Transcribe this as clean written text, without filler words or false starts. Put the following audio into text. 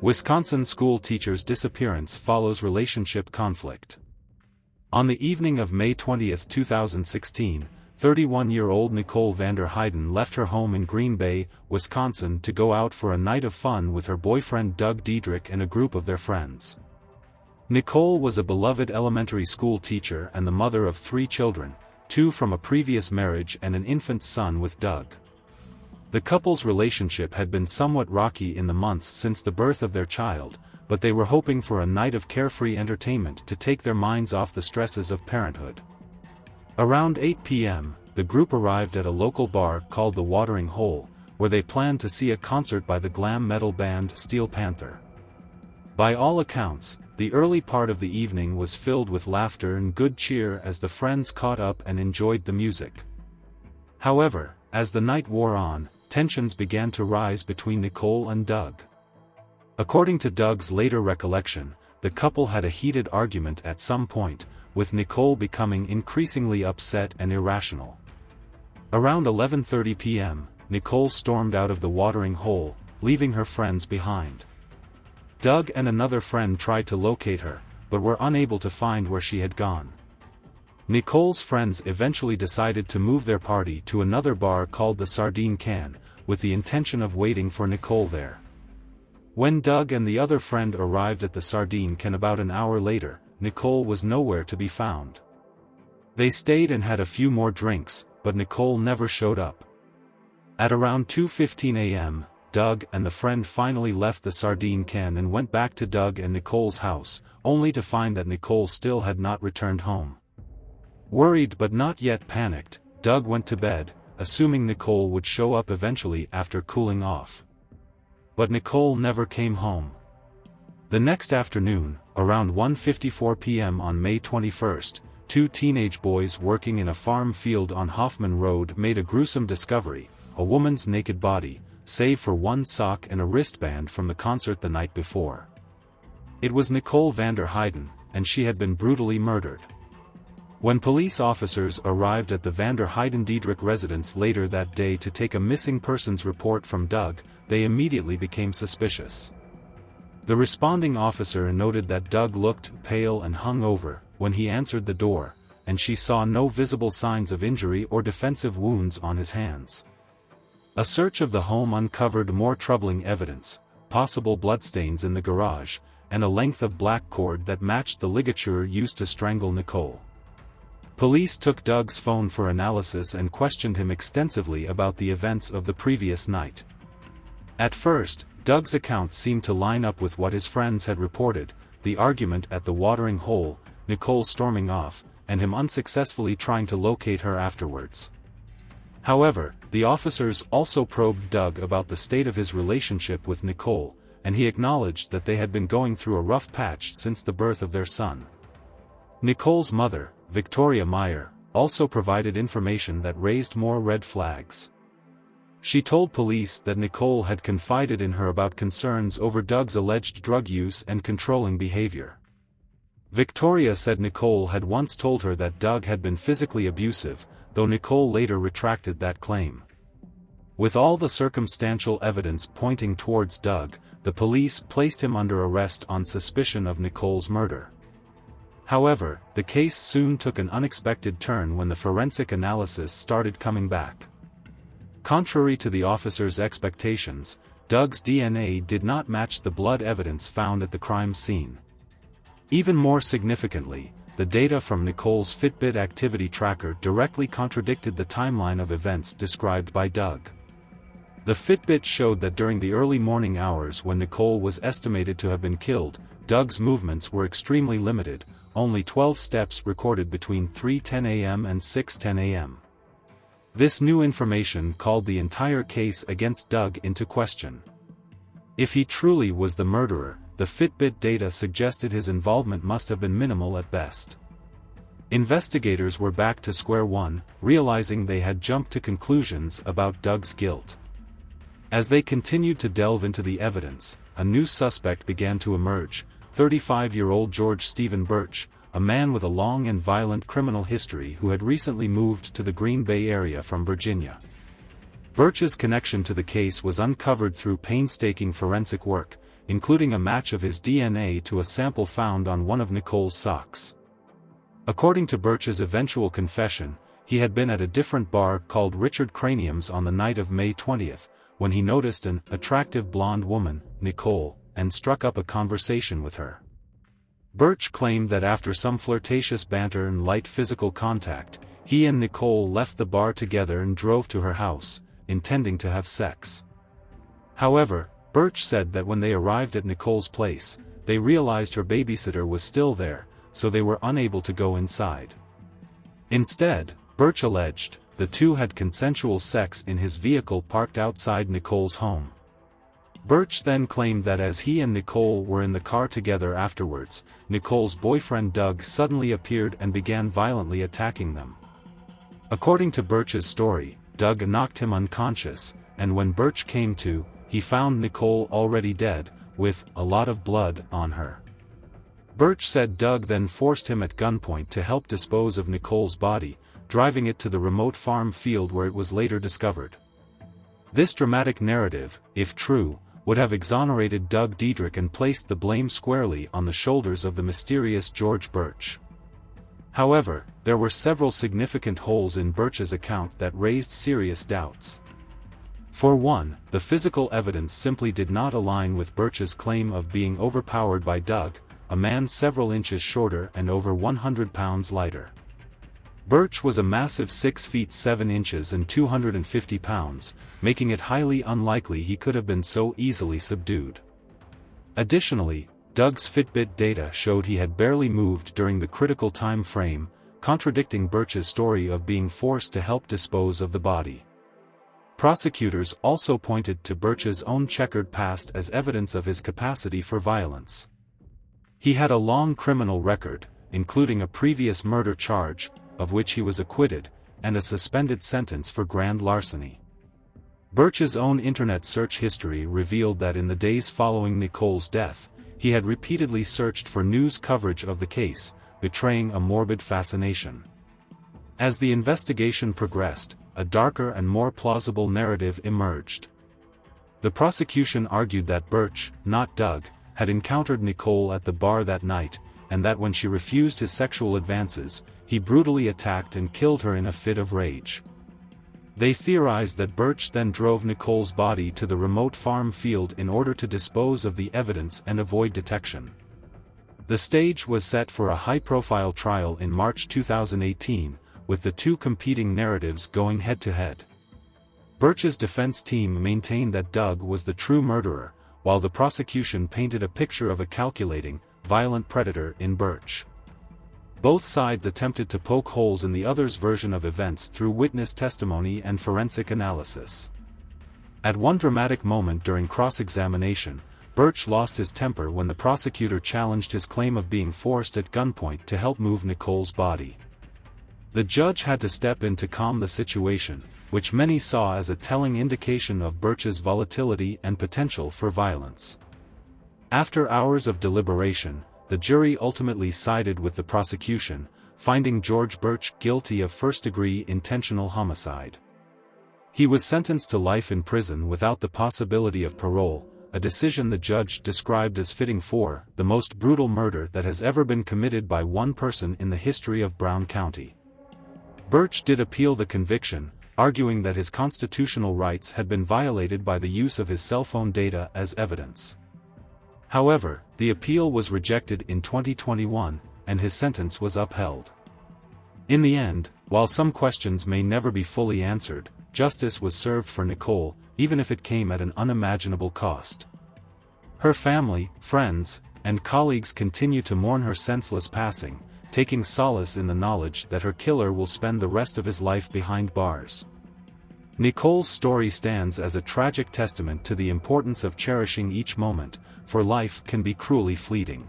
Wisconsin school teacher's disappearance follows relationship conflict. On the evening of May 20, 2016, 31-year-old Nicole Vander Heiden left her home in Green Bay, Wisconsin to go out for a night of fun with her boyfriend Doug Diedrich and a group of their friends. Nicole was a beloved elementary school teacher and the mother of 3 children, 2 from a previous marriage and an infant son with Doug. The couple's relationship had been somewhat rocky in the months since the birth of their child, but they were hoping for a night of carefree entertainment to take their minds off the stresses of parenthood. Around 8 p.m., the group arrived at a local bar called the Watering Hole, where they planned to see a concert by the glam metal band Steel Panther. By all accounts, the early part of the evening was filled with laughter and good cheer as the friends caught up and enjoyed the music. However, as the night wore on, tensions began to rise between Nicole and Doug. According to Doug's later recollection, the couple had a heated argument at some point, with Nicole becoming increasingly upset and irrational. Around 11:30 p.m., Nicole stormed out of the Watering Hole, leaving her friends behind. Doug and another friend tried to locate her, but were unable to find where she had gone. Nicole's friends eventually decided to move their party to another bar called the Sardine Can, with the intention of waiting for Nicole there. When Doug and the other friend arrived at the Sardine Can about an hour later, Nicole was nowhere to be found. They stayed and had a few more drinks, but Nicole never showed up. At around 2:15 a.m., Doug and the friend finally left the Sardine Can and went back to Doug and Nicole's house, only to find that Nicole still had not returned home. Worried but not yet panicked, Doug went to bed, assuming Nicole would show up eventually after cooling off. But Nicole never came home. The next afternoon, around 1:54 p.m. on May 21, 2 teenage boys working in a farm field on Hoffman Road made a gruesome discovery: a woman's naked body, save for one sock and a wristband from the concert the night before. It was Nicole Vander Heiden, and she had been brutally murdered. When police officers arrived at the Vander Heiden Diedrich residence later that day to take a missing persons report from Doug, they immediately became suspicious. The responding officer noted that Doug looked pale and hungover when he answered the door, and she saw no visible signs of injury or defensive wounds on his hands. A search of the home uncovered more troubling evidence: possible bloodstains in the garage, and a length of black cord that matched the ligature used to strangle Nicole. Police took Doug's phone for analysis and questioned him extensively about the events of the previous night. At first, Doug's account seemed to line up with what his friends had reported: the argument at the Watering Hole, Nicole storming off, and him unsuccessfully trying to locate her afterwards. However, the officers also probed Doug about the state of his relationship with Nicole, and he acknowledged that they had been going through a rough patch since the birth of their son. Nicole's mother, Victoria Meyer, also provided information that raised more red flags. She told police that Nicole had confided in her about concerns over Doug's alleged drug use and controlling behavior. Victoria said Nicole had once told her that Doug had been physically abusive, though Nicole later retracted that claim. With all the circumstantial evidence pointing towards Doug, the police placed him under arrest on suspicion of Nicole's murder. However, the case soon took an unexpected turn when the forensic analysis started coming back. Contrary to the officers' expectations, Doug's DNA did not match the blood evidence found at the crime scene. Even more significantly, the data from Nicole's Fitbit activity tracker directly contradicted the timeline of events described by Doug. The Fitbit showed that during the early morning hours when Nicole was estimated to have been killed, Doug's movements were extremely limited, only 12 steps recorded between 3:10 a.m. and 6:10 a.m. This new information called the entire case against Doug into question. If he truly was the murderer, the Fitbit data suggested his involvement must have been minimal at best. Investigators were back to square one, realizing they had jumped to conclusions about Doug's guilt. As they continued to delve into the evidence, a new suspect began to emerge: 35-year-old George Stephen Birch, a man with a long and violent criminal history who had recently moved to the Green Bay area from Virginia. Birch's connection to the case was uncovered through painstaking forensic work, including a match of his DNA to a sample found on one of Nicole's socks. According to Birch's eventual confession, he had been at a different bar called Richard Cranium's on the night of May 20th, when he noticed an attractive blonde woman, Nicole, and struck up a conversation with her. Birch claimed that after some flirtatious banter and light physical contact, he and Nicole left the bar together and drove to her house, intending to have sex. However, Birch said that when they arrived at Nicole's place, they realized her babysitter was still there, so they were unable to go inside. Instead, Birch alleged, the two had consensual sex in his vehicle parked outside Nicole's home. Birch then claimed that as he and Nicole were in the car together afterwards, Nicole's boyfriend Doug suddenly appeared and began violently attacking them. According to Birch's story, Doug knocked him unconscious, and when Birch came to, he found Nicole already dead, with a lot of blood on her. Birch said Doug then forced him at gunpoint to help dispose of Nicole's body, driving it to the remote farm field where it was later discovered. This dramatic narrative, if true, would have exonerated Doug Diedrich and placed the blame squarely on the shoulders of the mysterious George Birch. However, there were several significant holes in Birch's account that raised serious doubts. For one, the physical evidence simply did not align with Birch's claim of being overpowered by Doug, a man several inches shorter and over 100 pounds lighter. Birch was a massive 6 feet 7 inches and 250 pounds, making it highly unlikely he could have been so easily subdued. Additionally, Doug's Fitbit data showed he had barely moved during the critical time frame, contradicting Birch's story of being forced to help dispose of the body. Prosecutors also pointed to Birch's own checkered past as evidence of his capacity for violence. He had a long criminal record, including a previous murder charge, of which he was acquitted, and a suspended sentence for grand larceny. Birch's own internet search history revealed that in the days following Nicole's death, he had repeatedly searched for news coverage of the case, betraying a morbid fascination. As the investigation progressed, a darker and more plausible narrative emerged. The prosecution argued that Birch, not Doug, had encountered Nicole at the bar that night, and that when she refused his sexual advances, he brutally attacked and killed her in a fit of rage. They theorized that Birch then drove Nicole's body to the remote farm field in order to dispose of the evidence and avoid detection. The stage was set for a high-profile trial in March 2018, with the two competing narratives going head-to-head. Birch's defense team maintained that Doug was the true murderer, while the prosecution painted a picture of a calculating, violent predator in Birch. Both sides attempted to poke holes in the other's version of events through witness testimony and forensic analysis. At one dramatic moment during cross-examination, Birch lost his temper when the prosecutor challenged his claim of being forced at gunpoint to help move Nicole's body. The judge had to step in to calm the situation, which many saw as a telling indication of Birch's volatility and potential for violence. After hours of deliberation, the jury ultimately sided with the prosecution, finding George Birch guilty of first-degree intentional homicide. He was sentenced to life in prison without the possibility of parole, a decision the judge described as fitting for the most brutal murder that has ever been committed by one person in the history of Brown County. Birch did appeal the conviction, arguing that his constitutional rights had been violated by the use of his cell phone data as evidence. However, the appeal was rejected in 2021, and his sentence was upheld. In the end, while some questions may never be fully answered, justice was served for Nicole, even if it came at an unimaginable cost. Her family, friends, and colleagues continue to mourn her senseless passing, taking solace in the knowledge that her killer will spend the rest of his life behind bars. Nicole's story stands as a tragic testament to the importance of cherishing each moment, for life can be cruelly fleeting.